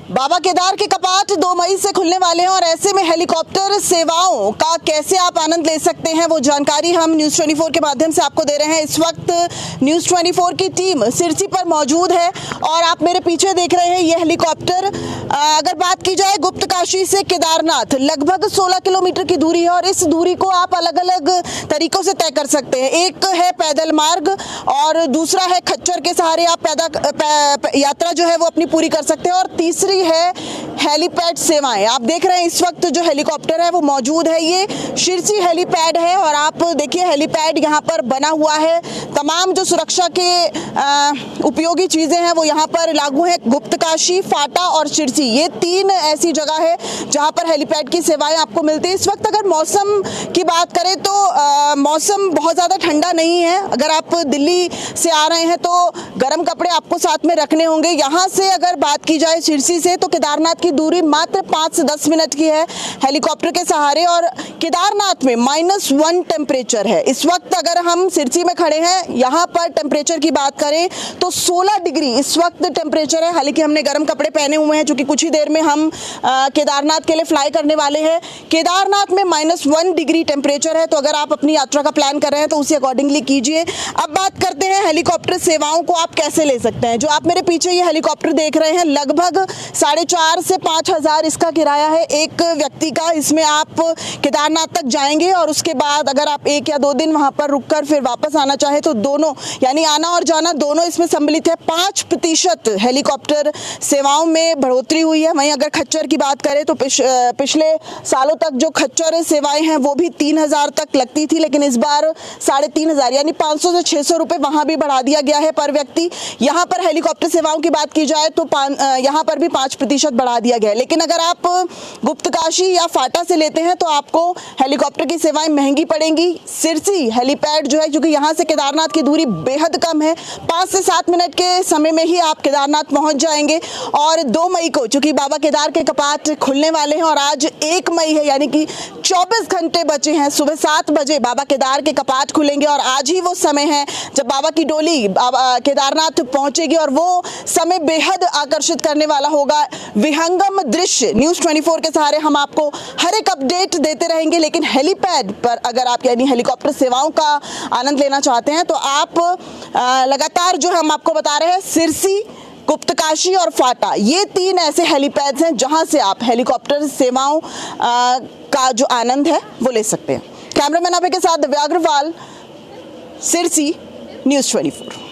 बाबा केदार के कपाट 2 मई से खुलने वाले हैं और ऐसे में हेलीकॉप्टर सेवाओं का कैसे आप आनंद ले सकते हैं वो जानकारी हम न्यूज़ 24 के माध्यम से आपको दे रहे हैं। इस वक्त न्यूज़ 24 की टीम सिरसी पर मौजूद है और आप मेरे पीछे देख रहे हैं ये हेलीकॉप्टर। अगर बात की जाए गुप्तकाशी से केदारनाथ लगभग 16 किलोमीटर की दूरी है और इस दूरी को आप अलग अलग तरीकों से तय कर सकते हैं। एक है पैदल मार्ग और दूसरा है खच्चर के सहारे आप यात्रा जो है वो अपनी पूरी कर सकते हैं और तीसरी है हेलीपैड सेवाएं। आप देख रहे हैं इस वक्त जो हेलीकॉप्टर है वो मौजूद है, ये सिरसी हेलीपैड है और आप देखिए हेलीपैड यहाँ पर बना हुआ है। तमाम जो सुरक्षा के उपयोगी चीज़ें हैं वो यहाँ पर लागू हैं। गुप्तकाशी, फाटा और सिरसी ये 3 ऐसी जगह है जहाँ पर हेलीपैड की सेवाएं आपको मिलती है। इस वक्त अगर मौसम की बात करें तो मौसम बहुत ज़्यादा ठंडा नहीं है। अगर आप दिल्ली से आ रहे हैं तो गर्म कपड़े आपको साथ में रखने होंगे। यहाँ से अगर बात की जाए सिरसी से तो केदारनाथ की दूरी मात्र 5 से 10 मिनट की है हेलीकॉप्टर के सहारे और केदारनाथ में -1 टेम्परेचर है। इस वक्त अगर हम सिरसी में खड़े हैं, यहाँ पर टेम्परेचर की बात करें तो 16 डिग्री इस वक्त टेम्परेचर है। हालांकि हमने गर्म कपड़े पहने हुए हैं क्योंकि कुछ ही देर में हम केदारनाथ के लिए फ्लाई करने वाले हैं। केदारनाथ में -1 डिग्री टेम्परेचर है, तो अगर आप अपनी यात्रा का प्लान कर रहे हैं तो उसी अकॉर्डिंगली कीजिए। अब बात करते हैं हेलीकॉप्टर सेवाओं को आप कैसे ले सकते हैं। जो आप मेरे पीछे ये हेलीकॉप्टर देख रहे हैं लगभग 4,500 से 5,000 इसका किराया है एक व्यक्ति का। इसमें आप केदारनाथ तक जाएंगे और उसके बाद अगर आप 1 या 2 दिन वहां पर रुककर फिर वापस आना चाहे तो दोनों यानी आना और जाना दोनों इसमें सम्मिलित है। 5% हेलीकॉप्टर सेवाओं में बढ़ोतरी हुई है। वहीं अगर खच्चर की बात करें तो पिछले सालों तक जो खच्चर सेवाएं हैं वो भी 3,000 तक लगती थी, लेकिन इस बार 3,500 यानी 500 से 600 रुपये वहां भी बढ़ा दिया गया है पर व्यक्ति। यहाँ पर हेलीकॉप्टर सेवाओं की बात की जाए तो यहाँ पर भी 5% बढ़ा दिया गया है। लेकिन अगर आप गुप्तकाशी या फाटा से लेते हैं तो आपको हेलीकॉप्टर की सेवाएं महंगी पड़ेंगी। सिरसी हेलीपैड जो है, क्योंकि यहाँ से केदारनाथ की दूरी बेहद कम है, 5 से 7 मिनट के समय में ही आप केदारनाथ पहुंच जाएंगे। और 2 मई को चूंकि बाबा केदार के कपाट खुलने वाले हैं और आज 1 मई है यानी कि 24 घंटे बचे हैं। सुबह 7 बजे बाबा केदार के कपाट खुलेंगे और आज ही वो समय है जब बाबा की डोली केदारनाथ पहुंचेगी और वो समय बेहद आकर्षित करने वाला होगा। विहंगम दृश्य न्यूज़ 24 के सहारे हम आपको हर एक अपडेट देते रहेंगे। लेकिन हेलीपैड पर अगर आप यानी हेलीकॉप्टर सेवाओं का आनंद लेना चाहते हैं तो आप लगातार जो हम आपको बता रहे हैं सिरसी, गुप्तकाशी और फाटा ये 3 ऐसे हेलीपैड्स हैं जहां से आप हेलीकॉप्टर सेवाओं का जो आनंद है वो ले सकते हैं। कैमरामैन अभय के साथ दिव्या अग्रवाल, सिरसी, न्यूज़ 24।